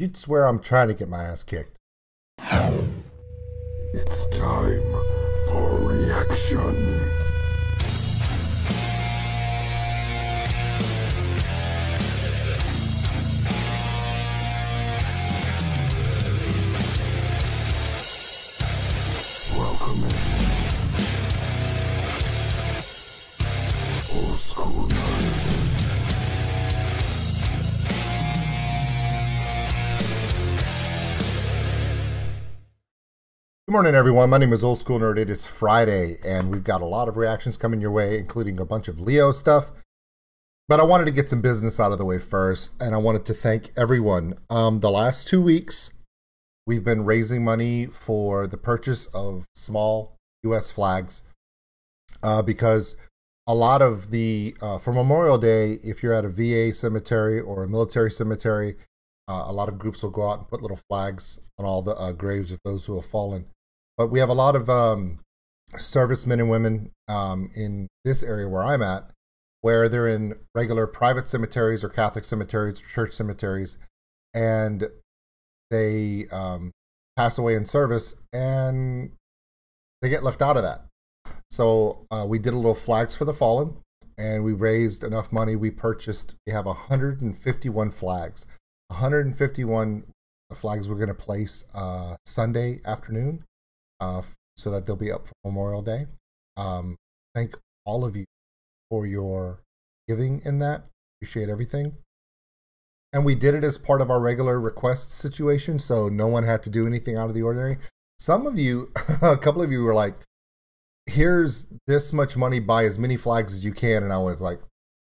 You'd swear I'm trying to get my ass kicked. It's time for reaction. Welcome in. Old School Nerd. Good morning, everyone. My name is Old School Nerd. It is Friday, and we've got a lot of reactions coming your way, including a bunch of Leo stuff. But I wanted to get some business out of the way first, and I wanted to thank everyone. The last 2 weeks, we've been raising money for the purchase of small U.S. flags because a lot of the, for Memorial Day, if you're at a VA cemetery or a military cemetery, a lot of groups will go out and put little flags on all the graves of those who have fallen. But we have a lot of servicemen and women in this area where I'm at, where they're in regular private cemeteries or Catholic cemeteries or church cemeteries, and they pass away in service, and they get left out of that. So we did a little flags for the fallen, and we raised enough money. We have 151 flags. 151 flags we're going to place Sunday afternoon so that they'll be up for Memorial Day. Thank all of you for your giving in that. Appreciate everything. And we did it as part of our regular request situation, so no one had to do anything out of the ordinary. Some of you, a couple of you were like, here's this much money, buy as many flags as you can. And I was like,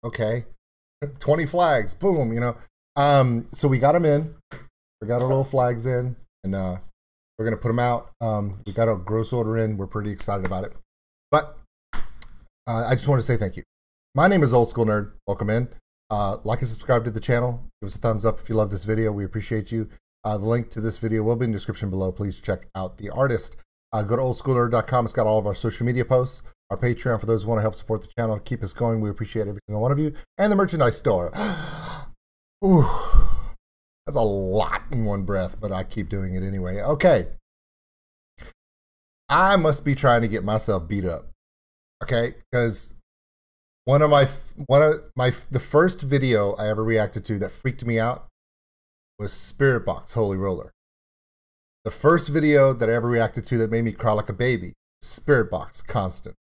okay, 20 flags, boom, you know. So we got them in, we got our little flags in, and we're going to put them out. We got a gross order in. We're pretty excited about it. But I just want to say thank you. My name is Old School Nerd. Welcome in. Like and subscribe to the channel. Give us a thumbs up if you love this video. We appreciate you. The link to this video will be in the description below. Please check out the artist. Go to oldschoolnerd.com. It's got all of our social media posts, our Patreon for those who want to help support the channel, keep us going. We appreciate every single one of you. And the merchandise store. Ooh, that's a lot in one breath, but I keep doing it anyway. Okay. I must be trying to get myself beat up. Okay, because the first video I ever reacted to that freaked me out was Spiritbox Holy Roller. The first video that I ever reacted to that made me cry like a baby, Spiritbox Constant.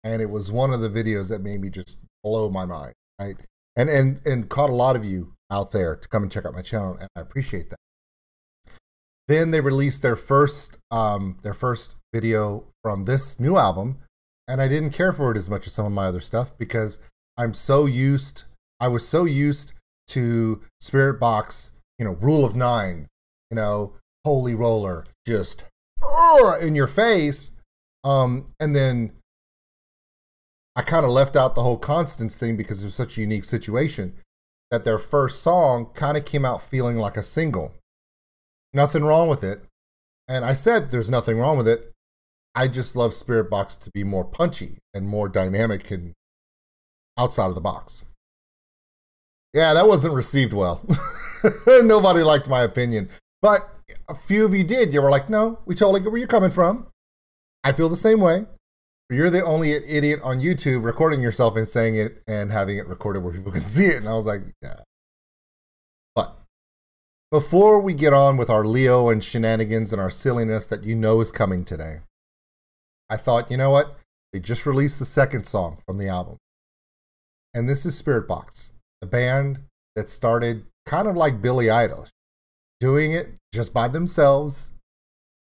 And it was one of the videos that made me just blow my mind, right? And caught a lot of you out there to come and check out my channel, and I appreciate that. Then they released their first video from this new album, and I didn't care for it as much as some of my other stuff because I was so used to Spiritbox, you know, Rule of Nines, you know, Holy Roller, just in your face. And then I kind of left out the whole Constance thing because it was such a unique situation that their first song kind of came out feeling like a single. Nothing wrong with it. And I said there's nothing wrong with it. I just love Spiritbox to be more punchy and more dynamic and outside of the box. Yeah, that wasn't received well. Nobody liked my opinion. But a few of you did. You were like, no, we totally get where you're coming from. I feel the same way. You're the only idiot on YouTube recording yourself and saying it and having it recorded where people can see it. And I was like, yeah. But before we get on with our Leo and shenanigans and our silliness that you know is coming today, I thought, you know what? They just released the second song from the album. And this is Spiritbox, the band that started kind of like Billy Idol, doing it just by themselves,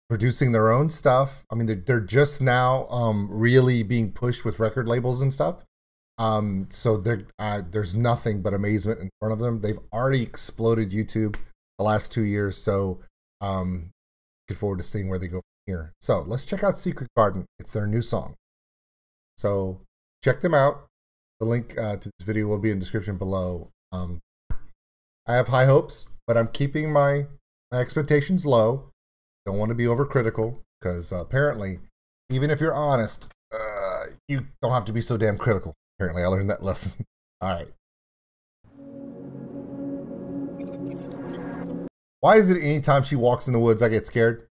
producing their own stuff. I mean, they're just now really being pushed with record labels and stuff. So there's nothing but amazement in front of them. They've already exploded YouTube the last 2 years. So looking forward to seeing where they go from here. So let's check out Secret Garden. It's their new song. So check them out. The link to this video will be in the description below. I have high hopes, but I'm keeping my expectations low. Don't want to be overcritical because apparently, even if you're honest, you don't have to be so damn critical. Apparently, I learned that lesson. All right. Why is it anytime she walks in the woods, I get scared?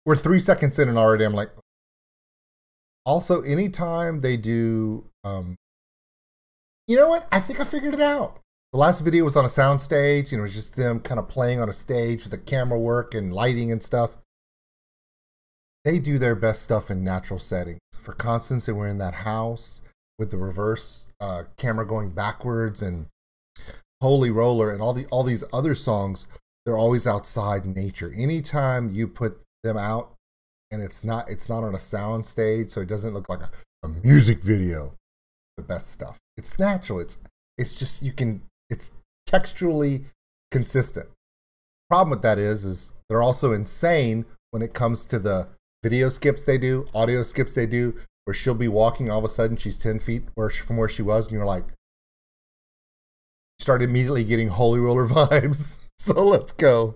We're 3 seconds in and already I'm like, also, anytime they do, you know what? I think I figured it out. The last video was on a sound stage, and it was just them kind of playing on a stage with the camera work and lighting and stuff. They do their best stuff in natural settings. For Constance, they were in that house with the reverse camera going backwards, and Holy Roller and all these other songs, they're always outside in nature. Anytime you put them out and it's not on a sound stage, so it doesn't look like a music video, the best stuff. It's natural. It's just, it's textually consistent. Problem with that is they're also insane when it comes to the video skips they do, audio skips they do, where she'll be walking, all of a sudden she's 10 feet from where she was, and you're like, you start immediately getting Holy Roller vibes. So let's go.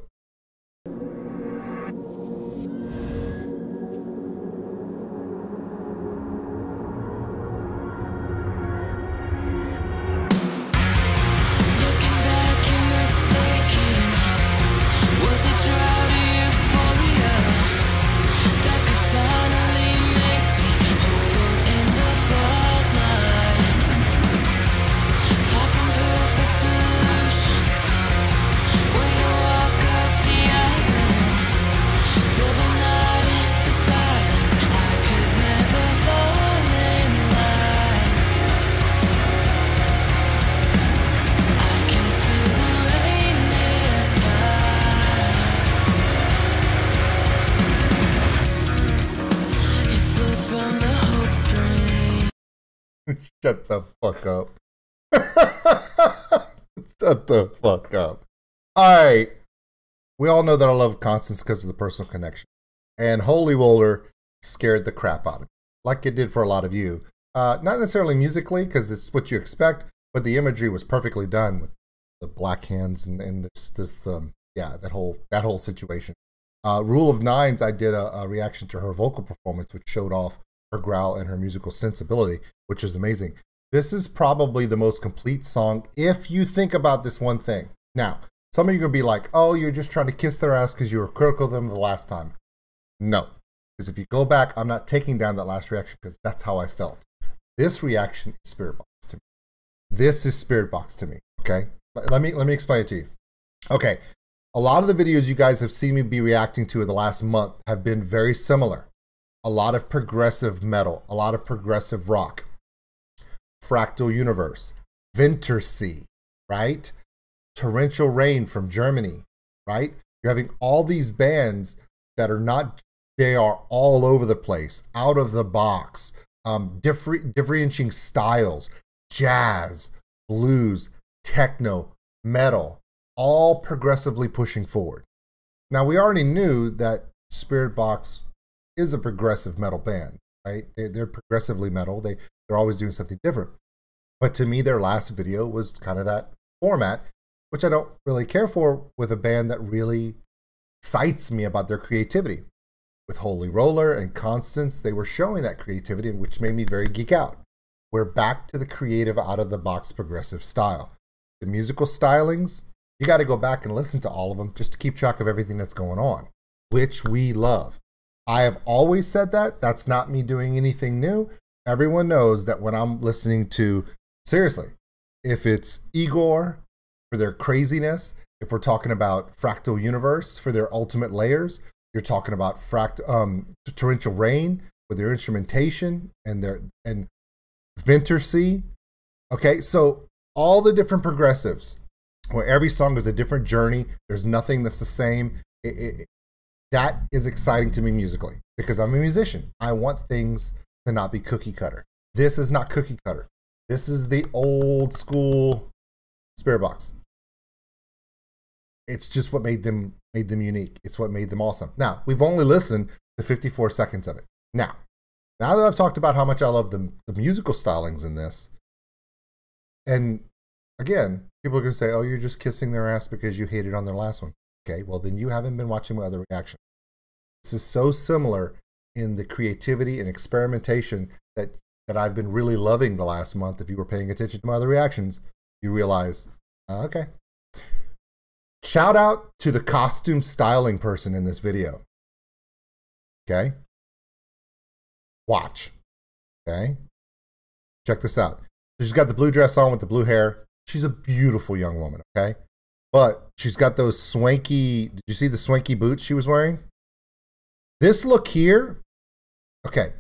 Shut the fuck up. Shut the fuck up. All right. We all know that I love Constance because of the personal connection. And Holy Roller scared the crap out of me, like it did for a lot of you. Not necessarily musically, because it's what you expect, but the imagery was perfectly done with the black hands and that whole situation. Rule of Nines, I did a reaction to her vocal performance, which showed off her growl and her musical sensibility, which is amazing. This is probably the most complete song if you think about this one thing. Now, some of you are going to be like, oh, you're just trying to kiss their ass because you were critical of them the last time. No, because if you go back, I'm not taking down that last reaction because that's how I felt. This reaction is Spiritbox to me. This is Spiritbox to me, okay? Let me explain it to you. Okay, a lot of the videos you guys have seen me be reacting to in the last month have been very similar. A lot of progressive metal, a lot of progressive rock, Fractal Universe, Wintersea, right? Torrential Rain from Germany, right? You're having all these bands that are not, they are all over the place, out of the box, differentiating styles, jazz, blues, techno, metal, all progressively pushing forward. Now, we already knew that Spiritbox is a progressive metal band, right? They're progressively metal. They're always doing something different. But to me, their last video was kind of that format, which I don't really care for with a band that really excites me about their creativity. With Holy Roller and Constance, they were showing that creativity, which made me very geek out. We're back to the creative, out-of-the-box progressive style. The musical stylings, you got to go back and listen to all of them just to keep track of everything that's going on, which we love. I have always said that. That's not me doing anything new. Everyone knows that when I'm listening to, seriously, if it's Igor for their craziness, if we're talking about Fractal Universe for their ultimate layers, you're talking about Torrential Rain with their instrumentation and Wintersea. Okay, so all the different progressives, where every song is a different journey. There's nothing that's the same. That is exciting to me musically because I'm a musician. I want things to not be cookie cutter. This is not cookie cutter. This is the old school Spiritbox. It's just what made them unique. It's what made them awesome. Now, we've only listened to 54 seconds of it. Now that I've talked about how much I love the musical stylings in this, and again, people are going to say, oh, you're just kissing their ass because you hated on their last one. Okay, well, then you haven't been watching my other reactions. This is so similar in the creativity and experimentation that I've been really loving the last month. If you were paying attention to my other reactions, you realize, okay. Shout out to the costume styling person in this video. Okay? Watch. Okay? Check this out. She's got the blue dress on with the blue hair. She's a beautiful young woman, okay? But she's got those swanky, did you see the swanky boots she was wearing? This look here, okay.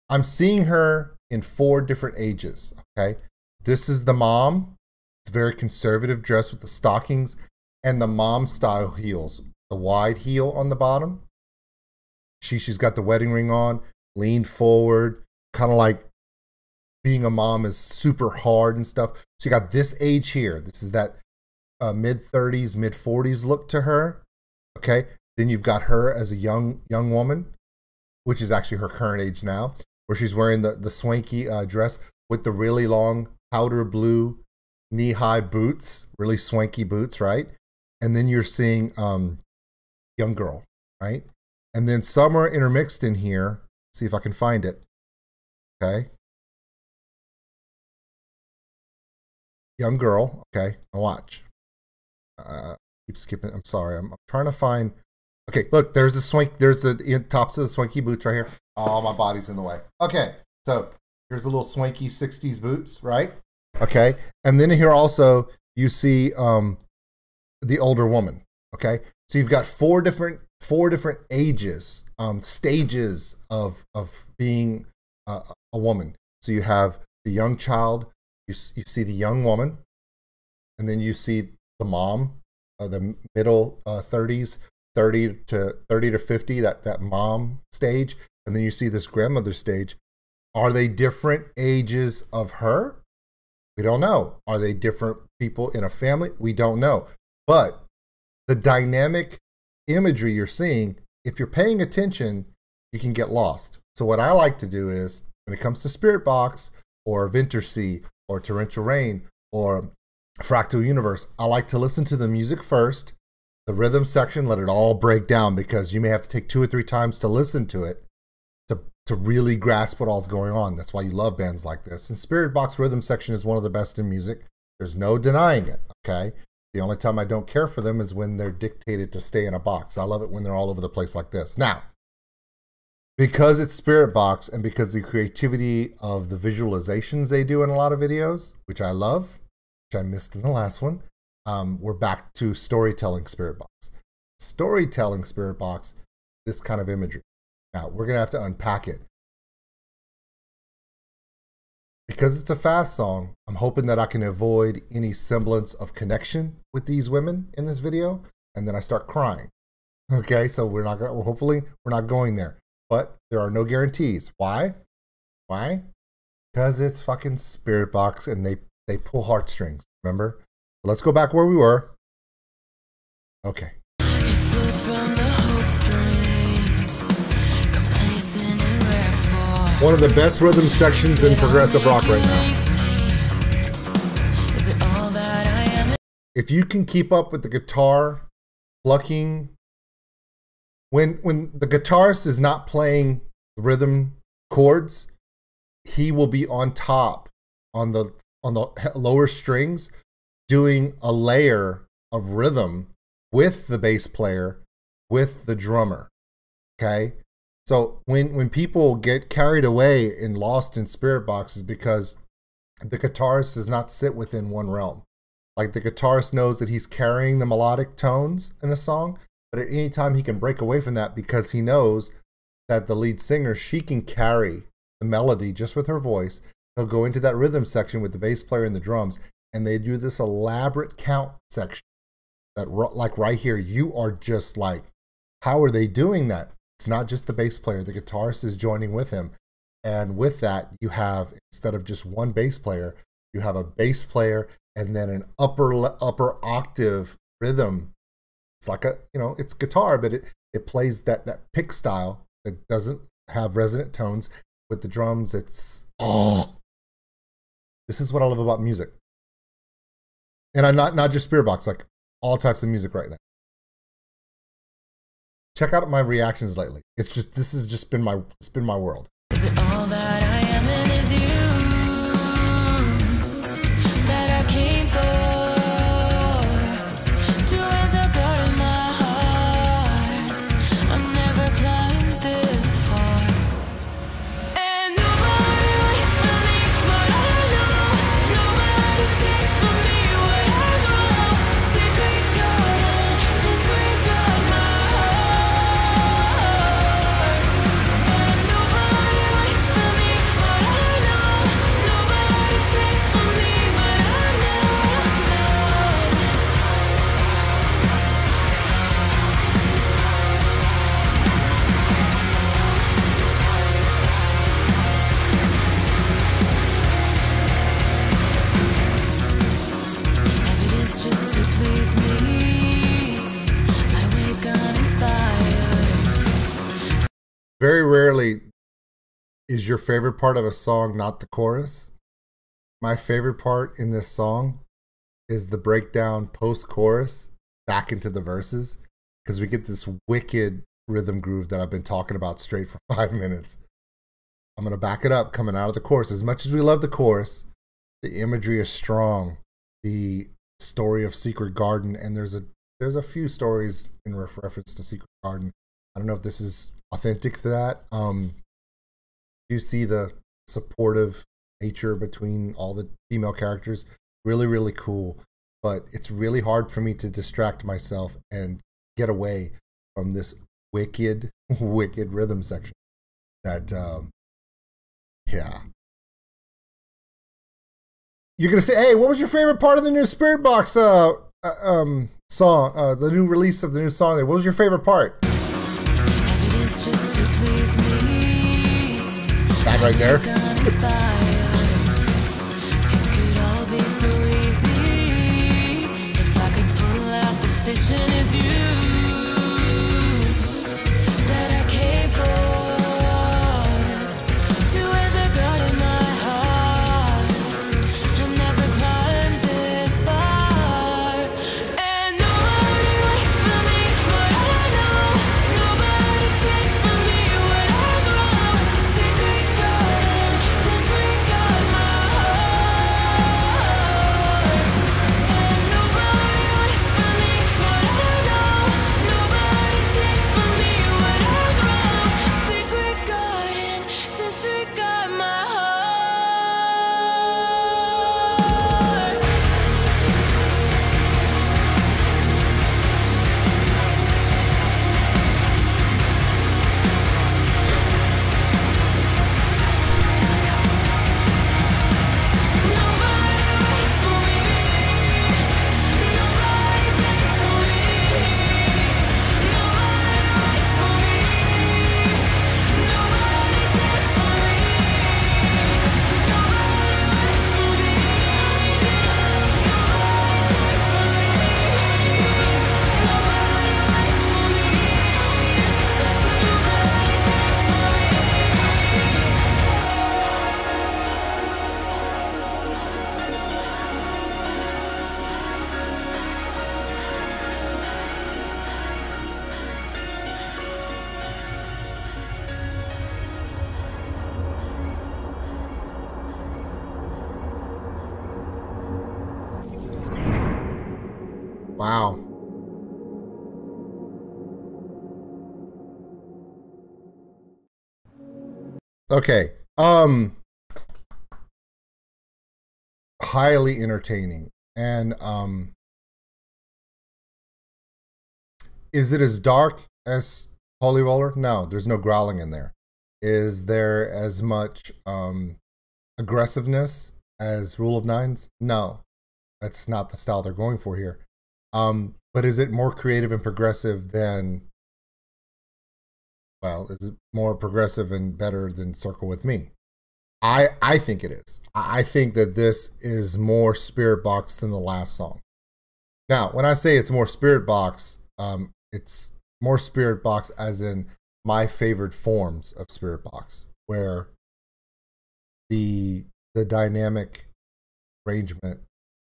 I'm seeing her in 4 different ages, okay? This is the mom. It's a very conservative dress with the stockings and the mom style heels. The wide heel on the bottom. She's got the wedding ring on, leaned forward, kind of like being a mom is super hard and stuff. So you got this age here. This is that mid-30s, mid-40s look to her, okay? Then you've got her as a young woman, which is actually her current age now, where she's wearing the swanky dress with the really long powder blue knee-high boots, really swanky boots, right? And then you're seeing young girl, right? And then somewhere intermixed in here, see if I can find it, okay? Young girl, okay, now watch. Keep skipping, I'm sorry, I'm trying to find, okay, look, there's the swank, there's the tops of the swanky boots right here. Oh, my body's in the way. Okay, so here's the little swanky 60s boots, right? Okay, and then here also you see the older woman, okay? So you've got four different ages, stages of being a woman. So you have the young child, you see the young woman, and then you see the mom, the middle 30s, 30 to 50, that mom stage, and then you see this grandmother stage. Are they different ages of her? We don't know. Are they different people in a family? We don't know. But the dynamic imagery you're seeing, if you're paying attention, you can get lost. So what I like to do is, when it comes to Spiritbox or Ventersea or Torrential Rain or Fractal Universe, I like to listen to the music first, the rhythm section, let it all break down, because you may have to take 2 or 3 times to listen to it to really grasp what all's going on. That's why you love bands like this. And Spiritbox rhythm section is one of the best in music. There's no denying it, okay? The only time I don't care for them is when they're dictated to stay in a box. I love it when they're all over the place like this. Now, because it's Spiritbox and because the creativity of the visualizations they do in a lot of videos, which I love, which I missed in the last one, we're back to storytelling Spiritbox. Storytelling Spiritbox, this kind of imagery. Now, we're going to have to unpack it. Because it's a fast song, I'm hoping that I can avoid any semblance of connection with these women in this video, and then I start crying. Okay, so hopefully we're not going there. But there are no guarantees. Why? Why? Because it's fucking Spiritbox and they pull heartstrings, remember? So let's go back where we were. Okay. One of the best rhythm sections in progressive rock right now. If you can keep up with the guitar plucking, when the guitarist is not playing rhythm chords, he will be on top on the lower strings doing a layer of rhythm with the bass player, with the drummer, okay? So when people get carried away and lost in Spiritbox is because the guitarist does not sit within one realm. Like the guitarist knows that he's carrying the melodic tones in a song, but at any time he can break away from that because he knows that the lead singer, she can carry the melody just with her voice. He'll go into that rhythm section with the bass player and the drums, and they do this elaborate count section that, like right here, you are just like, how are they doing that? It's not just the bass player, the guitarist is joining with him. And with that, you have, instead of just one bass player, you have a bass player and then an upper octave rhythm. It's like a, it's guitar, but it plays that pick style that doesn't have resonant tones. With the drums, it's, this is what I love about music. And I'm not just Spiritbox, like all types of music right now. Check out my reactions lately. It's just, this has just been it's been my world. Is it all that I am and is you that I came for? To is your favorite part of a song not the chorus? My favorite part in this song is the breakdown post-chorus back into the verses, because we get this wicked rhythm groove that I've been talking about straight for 5 minutes. I'm going to back it up coming out of the chorus. As much as we love the chorus, the imagery is strong. The story of Secret Garden, and there's a few stories in reference to Secret Garden. I don't know if this is authentic to that. You see the supportive nature between all the female characters. Really, really cool. But it's really hard for me to distract myself and get away from this wicked, wicked rhythm section. That, yeah. You're going to say, hey, what was your favorite part of the new Spiritbox song, the new release of the new song? What was your favorite part? Evidence just to please me. That right there. It could all be so easy if I could pull out the stitching. It's you that I came for. Two ways I got in my heart. I never climbed this far, and nobody waits for me. But I know nobody takes from me what I grow. Secret garden, disregard my heart. And nobody waits for me. But I know nobody takes from me what I grow. Secret garden, disregard my heart. Nobody waits for me. Nobody takes from me. Nobody waits for me. Nobody takes from me. Nobody waits for me. Nobody takes from me. Nobody waits for me. Nobody takes from Wow. Okay. Highly entertaining. And is it as dark as Holy Roller? No, there's no growling in there. Is there as much aggressiveness as Rule of Nines? No, that's not the style they're going for here. But is it more creative and progressive than, well, is it more progressive and better than Circle With Me? I think it is. I think that this is more Spiritbox than the last song. Now, when I say it's more Spiritbox, it's more Spiritbox as in my favorite forms of Spiritbox, where the dynamic arrangement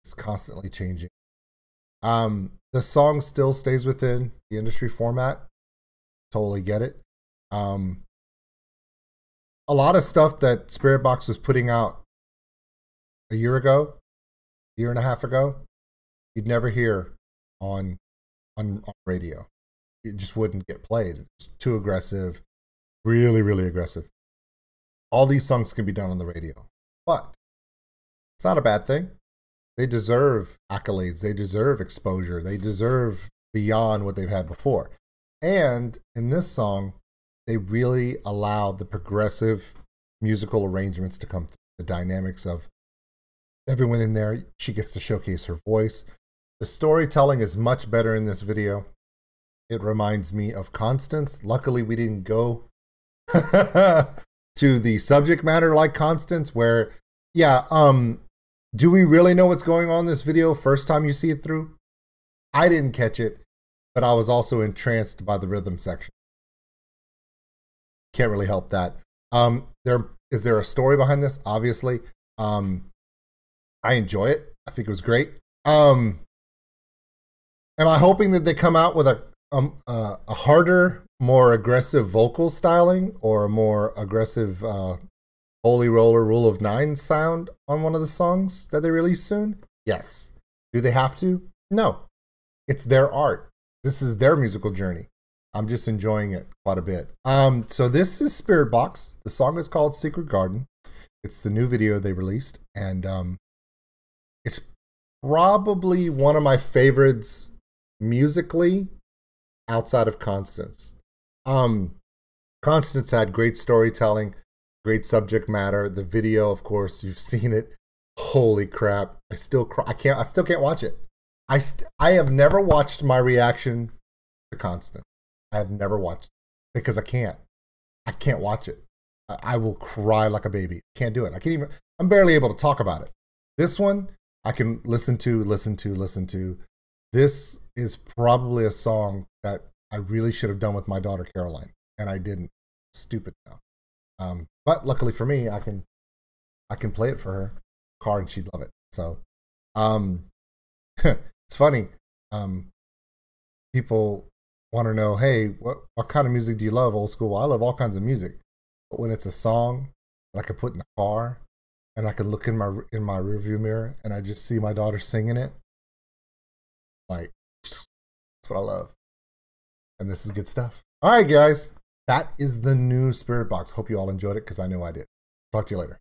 is constantly changing. The song still stays within the industry format. Totally get it. A lot of stuff that Spiritbox was putting out a year ago, year and a half ago, you'd never hear on radio. It just wouldn't get played. It's too aggressive, really, really aggressive. All these songs can be done on the radio, but it's not a bad thing. They deserve accolades. They deserve exposure. They deserve beyond what they've had before. And in this song, they really allowed the progressive musical arrangements to come through. The dynamics of everyone in there. She gets to showcase her voice. The storytelling is much better in this video. It reminds me of Constance. Luckily, we didn't go to the subject matter like Constance, where, yeah, do we really know what's going on in this video first time you see it through? I didn't catch it, but I was also entranced by the rhythm section. Can't really help that. is there a story behind this? Obviously. I enjoy it. I think it was great. Am I hoping that they come out with a harder, more aggressive vocal styling or a more aggressive Holy Roller Rule of Nine sound on one of the songs that they release soon? Yes. Do they have to? No. It's their art. This is their musical journey. I'm just enjoying it quite a bit. So this is Spiritbox. The song is called Secret Garden. It's the new video they released, and it's probably one of my favorites musically outside of Constance. Constance had great storytelling, great subject matter. The video, of course, you've seen it. Holy crap. I still cry. I still can't watch it. I have never watched my reaction to Constance. I have never watched it because I can't watch it. I will cry like a baby. Can't do it. I'm barely able to talk about it. This one I can listen to. This is probably a song that I really should have done with my daughter Caroline, and I didn't. Stupid now. But luckily for me, I can play it for her car and she'd love it. So it's funny. People want to know, hey, what kind of music do you love, old school? Well, I love all kinds of music. But when it's a song that I could put in the car and I can look in my rearview mirror and I just see my daughter singing it, like, that's what I love. And this is good stuff. All right, guys. That is the new Spiritbox. Hope you all enjoyed it because I know I did. Talk to you later.